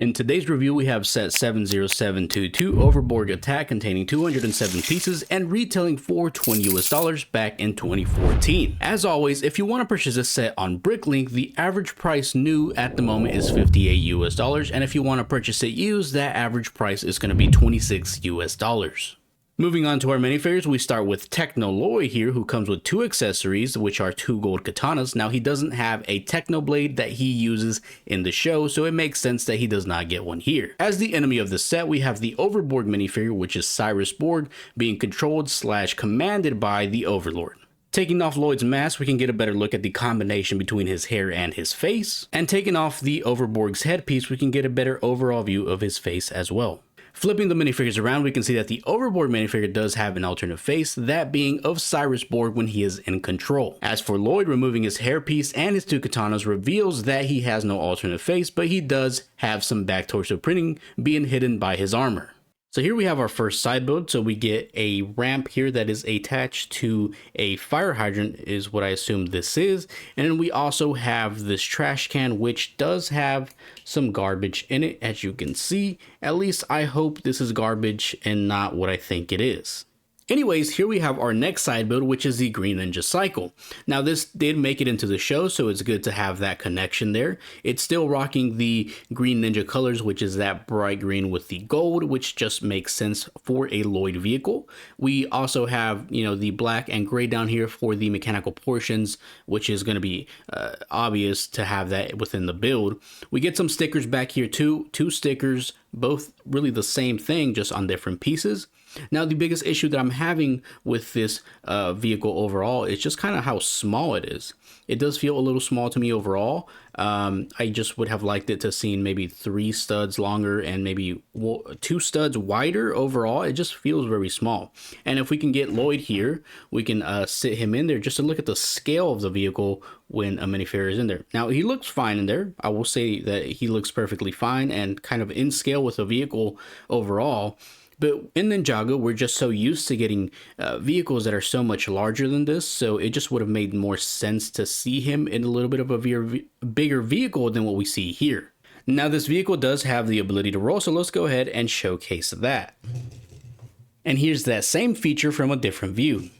In today's review, we have set 70722 OverBorg Attack containing 207 pieces and retailing for $20 back in 2014. As always, if you want to purchase this set on Bricklink, the average price new at the moment is $58, and if you want to purchase it used, that average price is going to be $26. Moving on to our minifigures, we start with Techno Lloyd here, who comes with two accessories, which are two gold katanas. Now, he doesn't have a Techno Blade that he uses in the show, so it makes sense that he does not get one here. As the enemy of the set, we have the OverBorg minifigure, which is Cyrus Borg, being controlled / commanded by the Overlord. Taking off Lloyd's mask, we can get a better look at the combination between his hair and his face. And taking off the Overborg's headpiece, we can get a better overall view of his face as well. Flipping the minifigures around, we can see that the OverBorg minifigure does have an alternate face, that being of Cyrus Borg when he is in control. As for Lloyd, removing his hairpiece and his two katanas reveals that he has no alternate face, but he does have some back torso printing being hidden by his armor. So here we have our first side build. So we get a ramp here that is attached to a fire hydrant is what I assume this is. And then we also have this trash can, which does have some garbage in it, as you can see. At least I hope this is garbage and not what I think it is. Anyways, here we have our next side build, which is the Green Ninja Cycle. Now, this did make it into the show, so it's good to have that connection there. It's still rocking the Green Ninja colors, which is that bright green with the gold, which just makes sense for a Lloyd vehicle. We also have, the black and gray down here for the mechanical portions, which is going to be obvious to have that within the build. We get some stickers back here too, two stickers, both really the same thing, just on different pieces. Now, the biggest issue that I'm having with this vehicle overall is just kind of how small it is. It does feel a little small to me overall. I just would have liked it to seen maybe 3 studs longer and maybe 2 studs wider overall. It just feels very small. And if we can get Lloyd here, we can sit him in there just to look at the scale of the vehicle when a minifigure is in there. Now, he looks fine in there. I will say that he looks perfectly fine and kind of in scale with the vehicle overall. But in Ninjago, we're just so used to getting vehicles that are so much larger than this, so it just would have made more sense to see him in a little bit of a bigger vehicle than what we see here. Now, this vehicle does have the ability to roll, so let's go ahead and showcase that. And here's that same feature from a different view.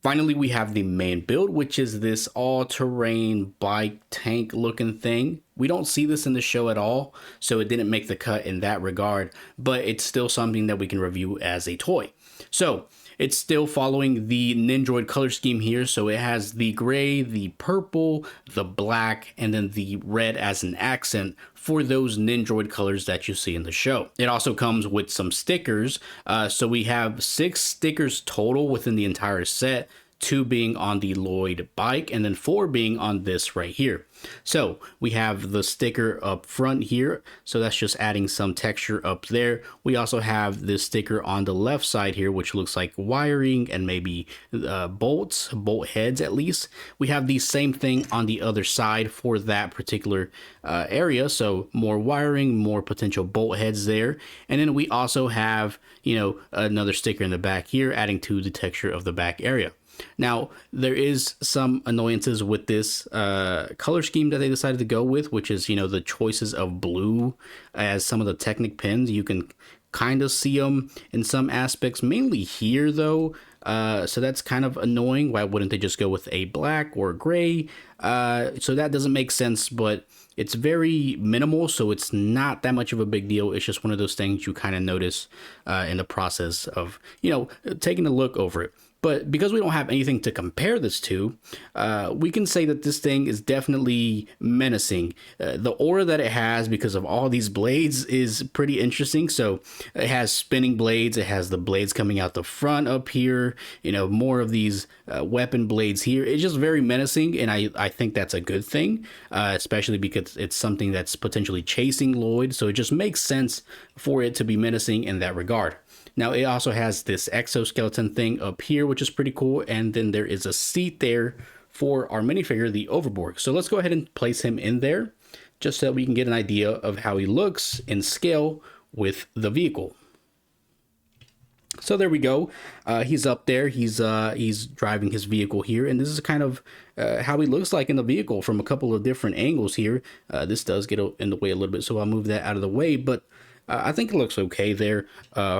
Finally, we have the main build, which is this all-terrain bike tank looking thing. We don't see this in the show at all, so it didn't make the cut in that regard, but it's still something that we can review as a toy. So it's still following the Nindroid color scheme here, so it has the gray, the purple, the black, and then the red as an accent for those Nindroid colors that you see in the show. It also comes with some stickers, so we have 6 stickers total within the entire set, 2 being on the Lloyd bike, and then 4 being on this right here. So we have the sticker up front here, so that's just adding some texture up there. We also have this sticker on the left side here, which looks like wiring and maybe bolt heads at least. We have the same thing on the other side for that particular area, so more wiring, more potential bolt heads there. And then we also have, another sticker in the back here, adding to the texture of the back area. Now, there is some annoyances with this color scheme that they decided to go with, which is, the choices of blue as some of the Technic pins. You can kind of see them in some aspects, mainly here though. So that's kind of annoying. Why wouldn't they just go with a black or gray? So that doesn't make sense, but it's very minimal, so it's not that much of a big deal. It's just one of those things you kind of notice in the process of, taking a look over it. But because we don't have anything to compare this to, we can say that this thing is definitely menacing. The aura that it has because of all these blades is pretty interesting. So it has spinning blades. It has the blades coming out the front up here, more of these weapon blades here. It's just very menacing, and I think that's a good thing, especially because it's something that's potentially chasing Lloyd. So it just makes sense for it to be menacing in that regard. Now, it also has this exoskeleton thing up here, which is pretty cool. And then there is a seat there for our minifigure, the OverBorg. So let's go ahead and place him in there just so that we can get an idea of how he looks in scale with the vehicle. So there we go. He's up there. He's driving his vehicle here, and this is kind of how he looks like in the vehicle from a couple of different angles here. This does get in the way a little bit, so I'll move that out of the way. But I think it looks okay there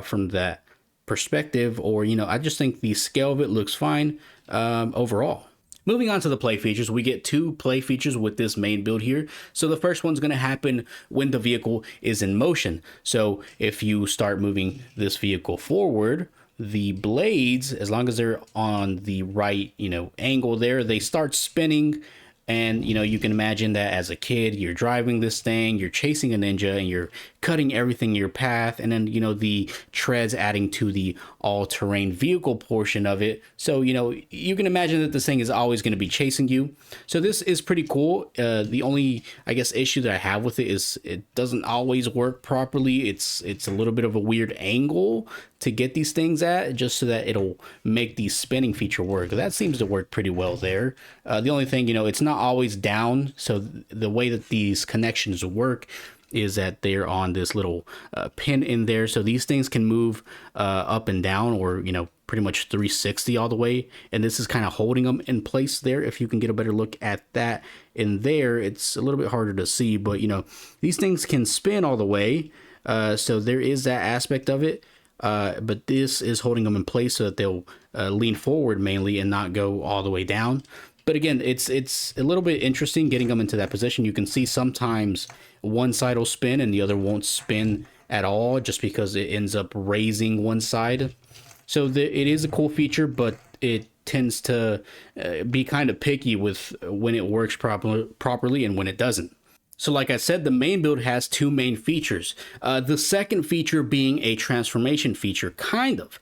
from that perspective, or I just think the scale of it looks fine overall. Moving on to the play features, we get 2 play features with this main build here. So the first one's going to happen when the vehicle is in motion. So if you start moving this vehicle forward, the blades, as long as they're on the right, angle there, they start spinning. And, you can imagine that as a kid, you're driving this thing, you're chasing a ninja, and you're cutting everything in your path. And then, the treads adding to the all-terrain vehicle portion of it. So, you can imagine that this thing is always going to be chasing you. So this is pretty cool. The only, I guess, issue that I have with it is it doesn't always work properly. It's a little bit of a weird angle to get these things at, just so that it'll make the spinning feature work. That seems to work pretty well there. The only thing, it's not always down. So the way that these connections work is that they're on this little pin in there. So these things can move up and down, or, pretty much 360 all the way. And this is kind of holding them in place there. If you can get a better look at that in there, it's a little bit harder to see, but these things can spin all the way. So there is that aspect of it. But this is holding them in place so that they'll lean forward mainly and not go all the way down. But again, it's a little bit interesting getting them into that position. You can see sometimes one side will spin and the other won't spin at all, just because it ends up raising one side. So it is a cool feature, but it tends to be kind of picky with when it works properly and when it doesn't. So like I said, the main build has 2 main features. The second feature being a transformation feature, kind of.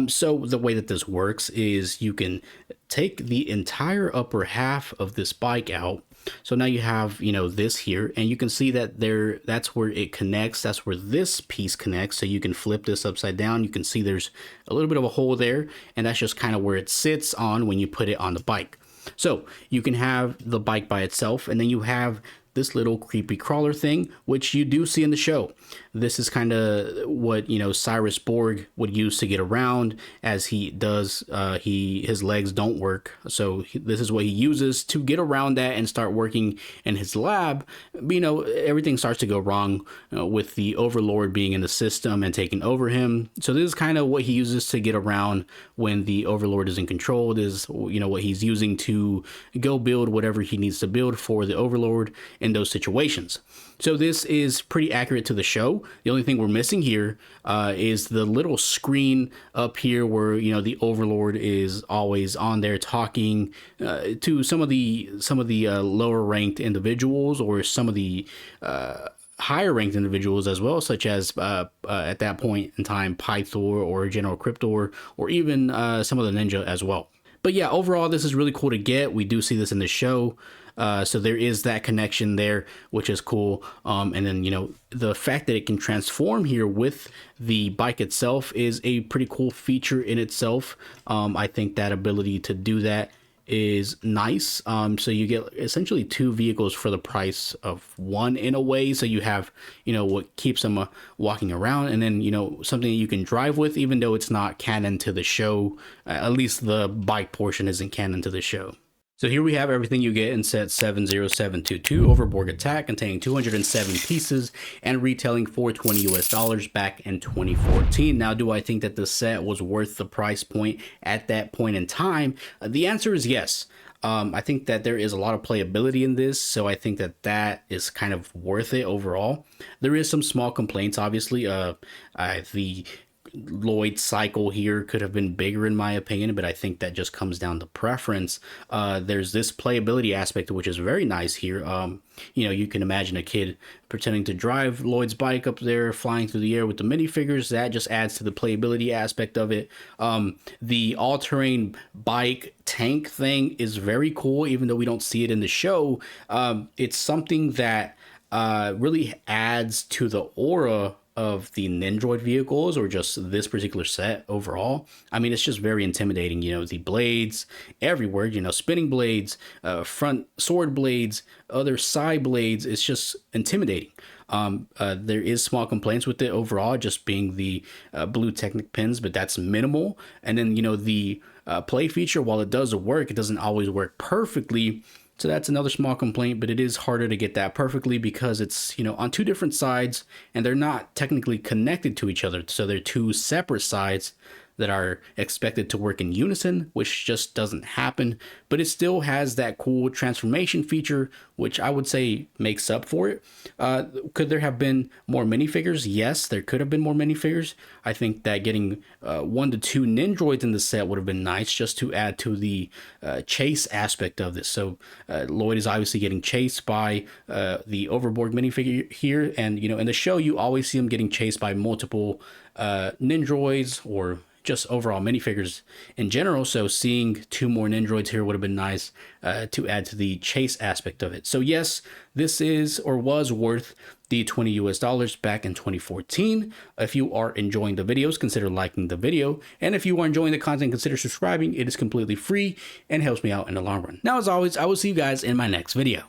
So the way that this works is you can take the entire upper half of this bike out. So now you have, this here, and you can see that that's where it connects. That's where this piece connects. So you can flip this upside down. You can see there's a little bit of a hole there, and that's just kind of where it sits on when you put it on the bike. So you can have the bike by itself, and then you have this little creepy crawler thing, which you do see in the show. This is kind of what, Cyrus Borg would use to get around, as he does. His legs don't work. So this is what he uses to get around that and start working in his lab. But, everything starts to go wrong with the Overlord being in the system and taking over him. So this is kind of what he uses to get around when the Overlord is in control. This is, what he's using to go build whatever he needs to build for the Overlord in those situations. So this is pretty accurate to the show. The only thing we're missing here is the little screen up here where, the Overlord is always on there talking to some of the lower ranked individuals, or some of the higher ranked individuals as well, such as at that point in time Pythor or General Cryptor, or even some of the ninja as well. But yeah, overall, this is really cool to get. We do see this in the show. So there is that connection there, which is cool. And then, the fact that it can transform here with the bike itself is a pretty cool feature in itself. I think that ability to do that is nice. So you get essentially 2 vehicles for the price of 1 in a way. So you have, what keeps them walking around, and then, something that you can drive with, even though it's not canon to the show. At least the bike portion isn't canon to the show. So here we have everything you get in set 70722, OverBorg Attack, containing 207 pieces and retailing for $20 back in 2014. Now, do I think that the set was worth the price point at that point in time? The answer is yes. I think that there is a lot of playability in this, so I think that is kind of worth it overall. There is some small complaints, obviously. The Lloyd cycle here could have been bigger in my opinion, but I think that just comes down to preference. There's this playability aspect, which is very nice here. You can imagine a kid pretending to drive Lloyd's bike up there, flying through the air with the minifigures. That just adds to the playability aspect of it. The all-terrain bike tank thing is very cool, even though we don't see it in the show. It's something that really adds to the aura of the Nindroid vehicles, or just this particular set overall. I mean, it's just very intimidating. The blades everywhere, spinning blades, front sword blades, other side blades. It's just intimidating. There is small complaints with it overall, just being the blue Technic pins, but that's minimal. And then, you know, the play feature, while it does work, it doesn't always work perfectly. So that's another small complaint, but it is harder to get that perfectly because it's, you know, on two different sides and they're not technically connected to each other. So they're two separate sides that are expected to work in unison, which just doesn't happen, but it still has that cool transformation feature, which I would say makes up for it. Could there have been more minifigures? Yes, there could have been more minifigures. I think that getting 1 to 2 Nindroids in the set would have been nice, just to add to the chase aspect of this. So Lloyd is obviously getting chased by the OverBorg minifigure here, and you know, in the show you always see him getting chased by multiple Nindroids or just overall minifigures in general. So seeing 2 more Nindroids here would have been nice to add to the chase aspect of it. So yes, this is or was worth the $20 back in 2014. If you are enjoying the videos, consider liking the video. And if you are enjoying the content, consider subscribing. It is completely free and helps me out in the long run. Now, as always, I will see you guys in my next video.